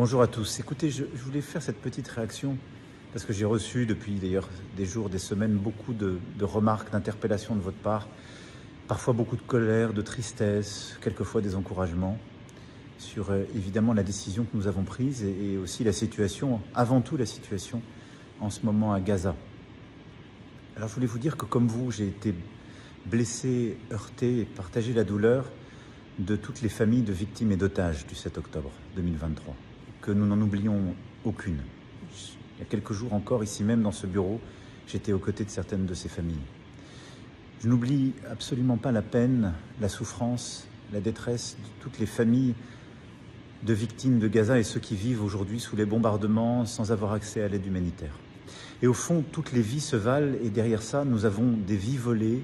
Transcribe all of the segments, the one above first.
Bonjour à tous. Écoutez, je voulais faire cette petite réaction parce que j'ai reçu depuis d'ailleurs des jours, des semaines, beaucoup de remarques, d'interpellations de votre part, parfois beaucoup de colère, de tristesse, quelquefois des encouragements sur évidemment la décision que nous avons prise et aussi la situation, avant tout la situation en ce moment à Gaza. Alors je voulais vous dire que comme vous, j'ai été blessé, heurté et partagé la douleur de toutes les familles de victimes et d'otages du 7 octobre 2023, que nous n'en oublions aucune. Il y a quelques jours encore, ici même dans ce bureau, j'étais aux côtés de certaines de ces familles. Je n'oublie absolument pas la peine, la souffrance, la détresse de toutes les familles de victimes de Gaza et ceux qui vivent aujourd'hui sous les bombardements sans avoir accès à l'aide humanitaire. Et au fond, toutes les vies se valent et derrière ça, nous avons des vies volées,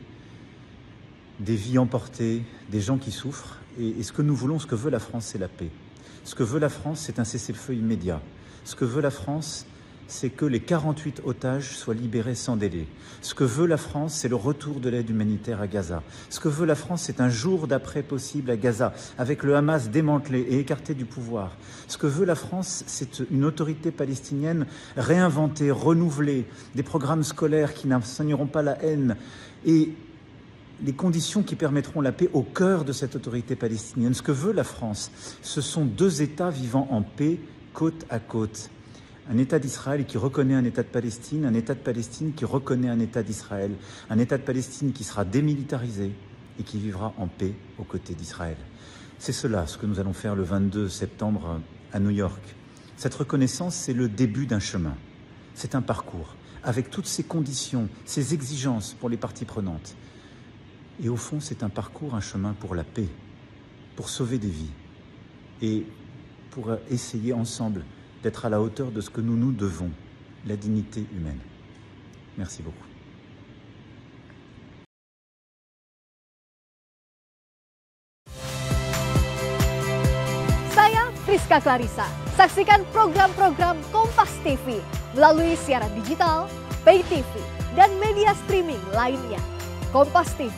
des vies emportées, des gens qui souffrent. Et ce que nous voulons, ce que veut la France, c'est la paix. Ce que veut la France, c'est un cessez-le-feu immédiat. Ce que veut la France, c'est que les 48 otages soient libérés sans délai. Ce que veut la France, c'est le retour de l'aide humanitaire à Gaza. Ce que veut la France, c'est un jour d'après possible à Gaza, avec le Hamas démantelé et écarté du pouvoir. Ce que veut la France, c'est une autorité palestinienne réinventée, renouvelée, des programmes scolaires qui n'enseigneront pas la haine et les conditions qui permettront la paix au cœur de cette autorité palestinienne. Ce que veut la France, ce sont deux États vivant en paix, côte à côte. Un État d'Israël qui reconnaît un État de Palestine, un État de Palestine qui reconnaît un État d'Israël, un État de Palestine qui sera démilitarisé et qui vivra en paix aux côtés d'Israël. C'est cela ce que nous allons faire le 22 septembre à New York. Cette reconnaissance, c'est le début d'un chemin. C'est un parcours, avec toutes ces conditions, ces exigences pour les parties prenantes. Et au fond, c'est un parcours, un chemin pour la paix, pour sauver des vies et pour essayer ensemble d'être à la hauteur de ce que nous nous devons, la dignité humaine. Merci beaucoup. Saya Friska Clarissa. Saksikan program-program Kompas TV melalui siaran digital, pay TV, dan media streaming lainnya. Kompas TV,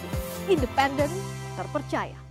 independen, terpercaya.